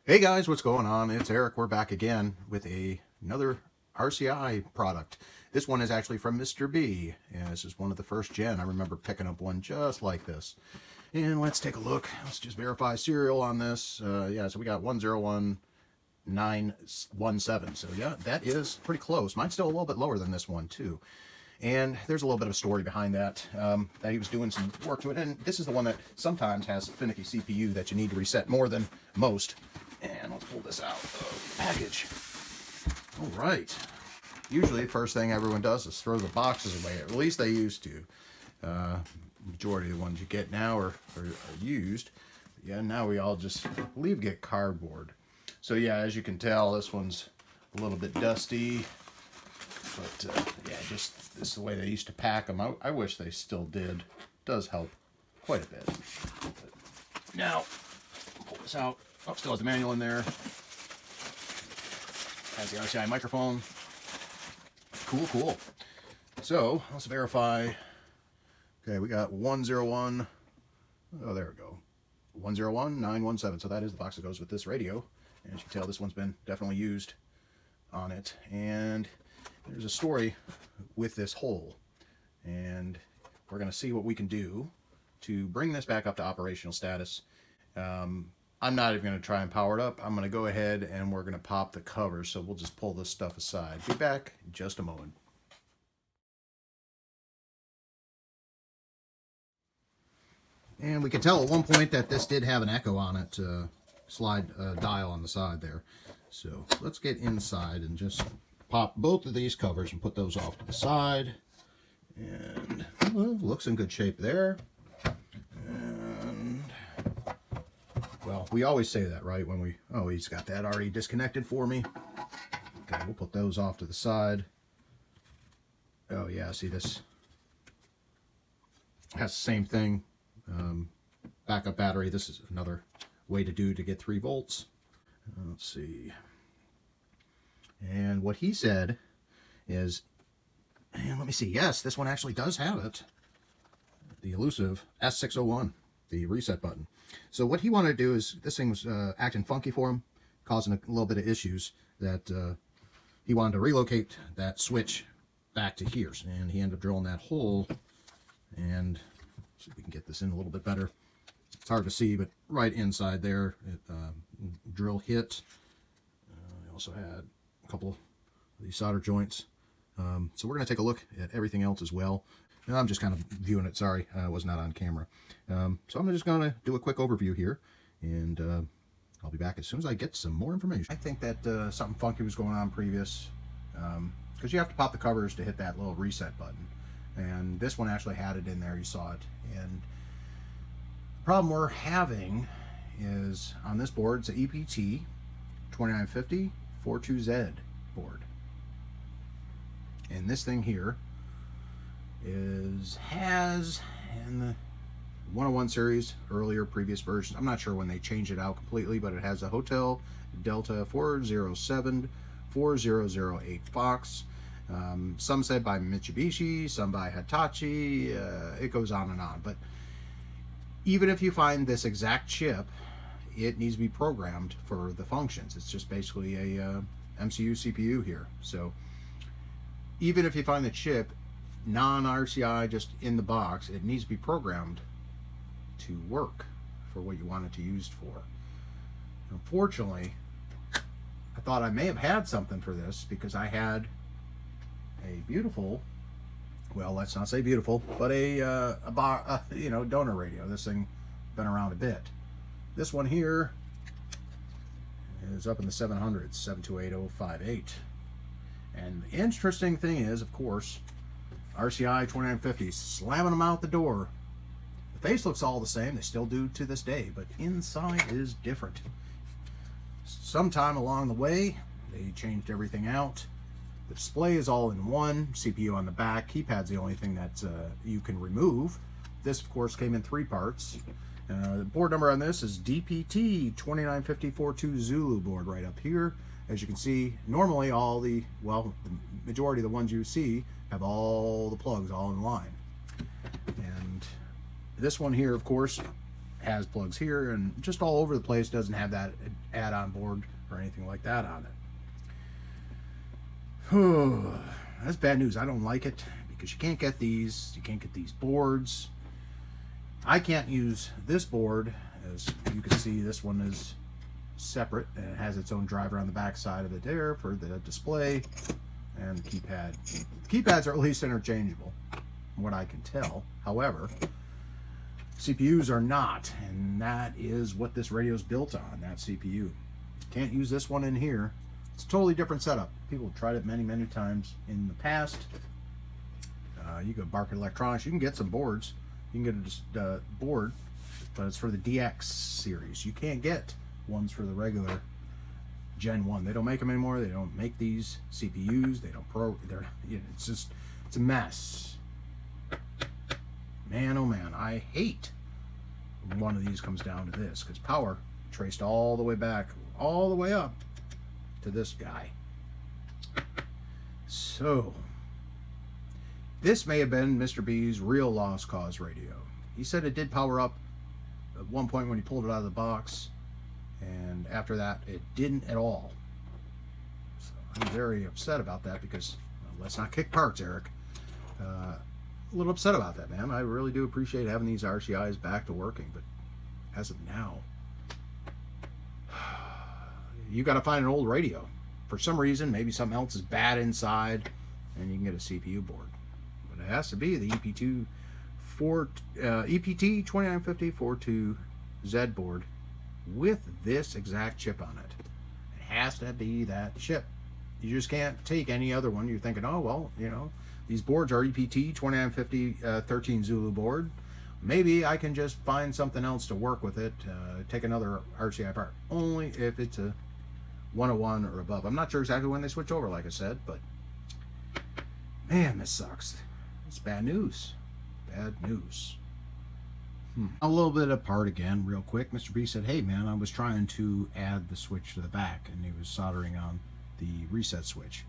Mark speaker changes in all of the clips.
Speaker 1: Hey guys, what's going on? It's Eric. We're back again with another RCI product. This one is actually from Mr. B. Yeah, this is one of the first gen. I remember picking up one just like this. And let's take a look. Let's just verify serial on this. Yeah, so we got 101917. So yeah, that is pretty close. Mine's still a little bit lower than this one too. And there's a little bit of a story behind that. That he was doing some work to it. And this is the one that sometimes has finicky CPU that you need to reset more than most. And let's pull this out of the package. All right. Usually the first thing everyone does is throw the boxes away. At least they used to. Majority of the ones you get now are used. Yeah, now we all just get cardboard. So yeah, as you can tell, this one's a little bit dusty. But yeah, just this is the way they used to pack them. I wish they still did. It does help quite a bit. But now, pull this out. Oh, still has the manual in there. Has the RCI microphone. Cool. So, let's verify. Okay, we got 101. Oh, there we go. 101917. So that is the box that goes with this radio. And as you can tell, this one's been definitely used on it. And there's a story with this hole. And we're going to see what we can do to bring this back up to operational status. I'm not even going to try and power it up. I'm going to go ahead and we're going to pop the cover. So we'll just pull this stuff aside. Be back in just a moment. And we can tell at one point that this did have an echo on it, slide dial on the side there. So let's get inside and just pop both of these covers and put those off to the side. And well, looks in good shape there. And well, we always say that, right? When we, oh, he's got that already disconnected for me. Okay, we'll put those off to the side. Oh yeah, see this has the same thing. Backup battery. This is another way to get 3 volts. Let's see. And what he said is, and let me see. Yes, this one actually does have it. The elusive S601, the reset button. So what he wanted to do is, this thing was acting funky for him, causing a little bit of issues, that he wanted to relocate that switch back to here. And he ended up drilling that hole, and see if we can get this in a little bit better. It's hard to see, but right inside there, drill hit. We also had a couple of these solder joints. So we're going to take a look at everything else as well. And I'm just kind of viewing it. Sorry, I was not on camera. So I'm just going to do a quick overview here, and I'll be back as soon as I get some more information. I think that something funky was going on previous, because you have to pop the covers to hit that little reset button. And this one actually had it in there. You saw it. And the problem we're having is on this board, it's an EPT 2950-42Z board. And this thing here has in the 101 series, earlier previous versions, I'm not sure when they changed it out completely, but it has a Hotel Delta 4074008 Fox. Some said by Mitsubishi, some by Hitachi. It goes on and on. But even if you find this exact chip, it needs to be programmed for the functions. It's just basically a MCU CPU here. So even if you find the chip non-RCI, just in the box, it needs to be programmed to work for what you want it to use for. Unfortunately, I thought I may have had something for this, because I had a beautiful, well, let's not say beautiful, but a donor radio. This thing been around a bit. This one here is up in the 700s, 728058. And the interesting thing is, of course, RCI 2950, slamming them out the door. The face looks all the same. They still do to this day, but inside is different. Sometime along the way, they changed everything out. The display is all in one, CPU on the back, keypad's the only thing that you can remove. This, of course, came in 3 parts. The board number on this is DPT 295042 Zulu board right up here. As you can see, normally all the majority of the ones you see have all the plugs all in line. And this one here, of course, has plugs here and just all over the place. Doesn't have that add-on board or anything like that on it. That's bad news. I don't like it because you can't get these. You can't get these boards. I can't use this board. As you can see, this one is separate and it has its own driver on the back side of it there for the display and the keypad. The keypads are at least interchangeable, from what I can tell. However, CPUs are not, and that is what this radio is built on, that CPU. Can't use this one in here. It's a totally different setup. People have tried it many times in the past. You go Barker Electronics, you can get some boards. You can get a board, but it's for the DX series. You can't get ones for the regular Gen 1. They don't make them anymore. They don't make these CPUs. They don't it's a mess. Man, oh man, I hate when one of these comes down to this, because power traced all the way back, all the way up to this guy. So, this may have been Mr. B's real lost cause radio. He said it did power up at one point when he pulled it out of the box, and after that it didn't at all. So I'm very upset about that because, well, let's not kick parts, Eric. A little upset about that, man. I really do appreciate having these RCIs back to working, but as of now, you got to find an old radio. For some reason, maybe something else is bad inside, and you can get a CPU board. But it has to be the EPT 2950-42Z board with this exact chip on it. It has to be that chip. You just can't take any other one. You're thinking, oh, well, you know, these boards are EPT 2950 13 Zulu board. Maybe I can just find something else to work with it, take another RCI part, only if it's a 101 or above. I'm not sure exactly when they switch over, like I said, but man, this sucks. It's bad news. Bad news. A little bit apart again, real quick. Mr. B said, hey man, I was trying to add the switch to the back, and he was soldering on the reset switch.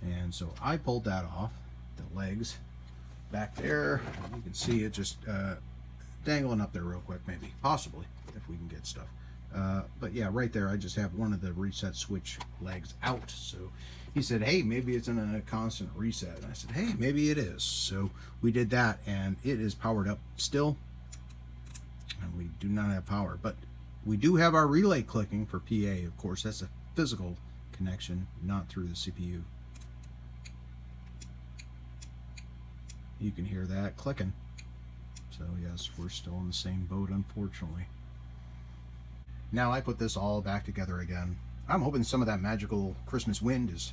Speaker 1: And so I pulled that off, the legs back there. You can see it just dangling up there real quick, maybe, possibly, if we can get stuff. But yeah, right there, I just have one of the reset switch legs out. So he said, hey, maybe it's in a constant reset. And I said, hey, maybe it is. So we did that, and it is powered up still. And we do not have power, but we do have our relay clicking for PA. Of course, that's a physical connection, not through the CPU. You can hear that clicking. So yes, we're still in the same boat, unfortunately. Now I put this all back together again. I'm hoping some of that magical Christmas wind is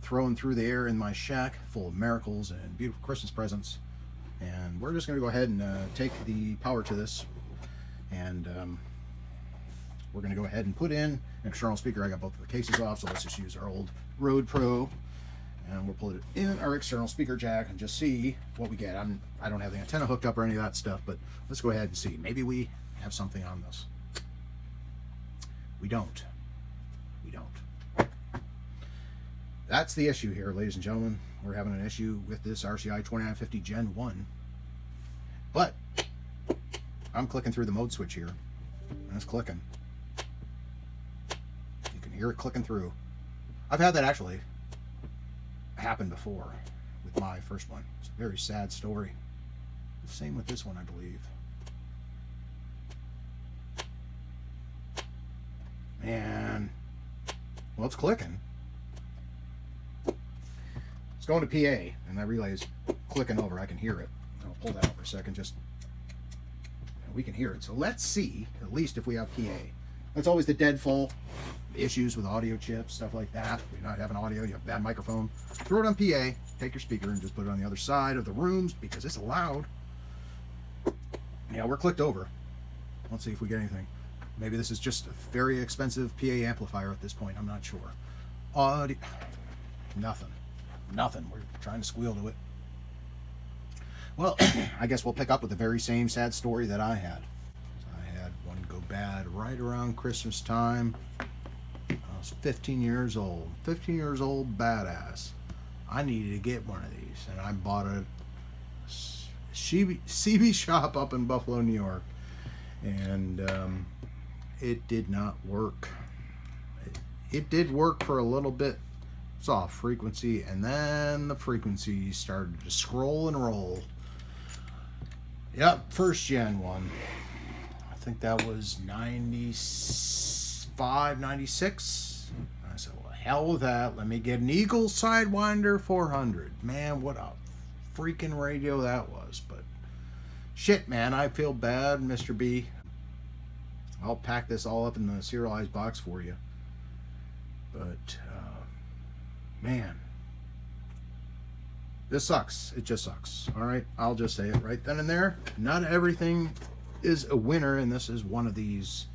Speaker 1: thrown through the air in my shack, full of miracles and beautiful Christmas presents. And we're just going to go ahead and take the power to this, and we're going to go ahead and put in an external speaker. I got both of the cases off, so let's just use our old Rode Pro, and we'll put it in our external speaker jack and just see what we get. I don't have the antenna hooked up or any of that stuff, but let's go ahead and see. Maybe we have something on this. We don't. We don't. That's the issue here, ladies and gentlemen. We're having an issue with this RCI 2950 Gen 1. But I'm clicking through the mode switch here, and it's clicking. You can hear it clicking through. I've had that actually happen before with my first one. It's a very sad story. The same with this one, I believe. Man, well, it's clicking. It's going to PA, and that relay is clicking over. I can hear it. I'll pull that out for a second. Just we can hear it. So let's see, at least if we have PA. That's always the deadfall issues with audio chips, stuff like that. If you're not having audio, you have a bad microphone. Throw it on PA. Take your speaker and just put it on the other side of the rooms because it's loud. Yeah, we're clicked over. Let's see if we get anything. Maybe this is just a very expensive PA amplifier at this point. I'm not sure. Audio. Nothing. Nothing. We're trying to squeal to it. Well, I guess we'll pick up with the very same sad story that I had. I had one go bad right around Christmas time. I was 15 years old. 15 years old, badass. I needed to get one of these, and I bought a CB shop up in Buffalo, New York. and it did not work. It did work for a little bit. It's off frequency, and then the frequency started to scroll and roll. Yep, first gen one. I think that was 95, 96. I said, well, hell with that. Let me get an Eagle Sidewinder 400. Man, what a freaking radio that was. But shit, man, I feel bad, Mr. B. I'll pack this all up in the serialized box for you. But, man, this sucks. It just sucks. All right, I'll just say it right then and there. Not everything is a winner, and this is one of these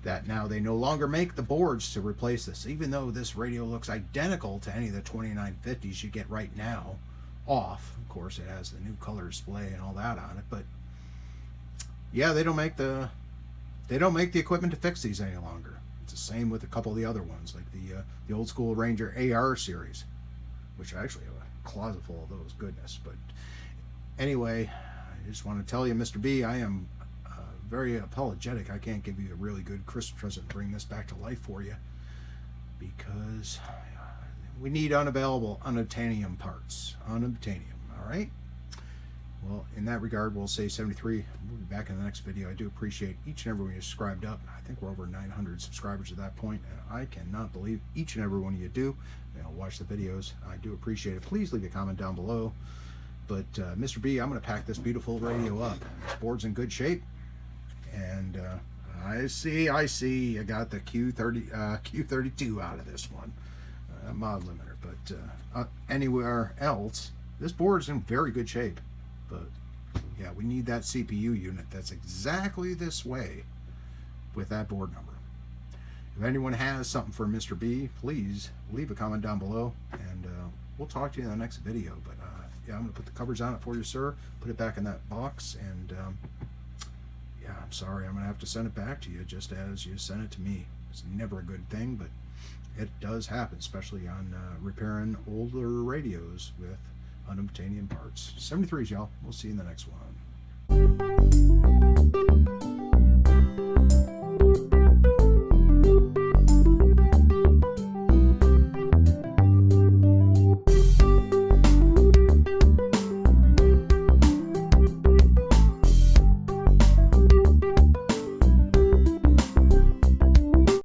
Speaker 1: that now they no longer make the boards to replace this, even though this radio looks identical to any of the 2950s you get right now off. Of course, it has the new color display and all that on it, but yeah, they don't make the equipment to fix these any longer. It's the same with a couple of the other ones, like the old school Ranger AR series, which I actually have a closet full of those. Goodness. But anyway, I just want to tell you, Mr. B, I am very apologetic. I can't give you a really good Christmas present and bring this back to life for you, because we need unavailable unobtainium parts. Unobtainium. All right. Well, in that regard, we'll say 73. We'll be back in the next video. I do appreciate each and every one of you subscribed up. I think we're over 900 subscribers at that point, and I cannot believe each and every one of you do. Watch the videos. I do appreciate it. Please leave a comment down below. But Mr. B, I'm going to pack this beautiful radio up. This board's in good shape, and I see. I got the Q32 out of this one, mod limiter. But anywhere else, this board's in very good shape. But yeah, we need that CPU unit that's exactly this way with that board number. If anyone has something for Mr. B, please leave a comment down below, and we'll talk to you in the next video. But yeah, I'm going to put the covers on it for you, sir. Put it back in that box, and yeah, I'm sorry. I'm going to have to send it back to you just as you sent it to me. It's never a good thing, but it does happen, especially on repairing older radios with unobtainium parts. 73s, y'all. We'll see you in the next one.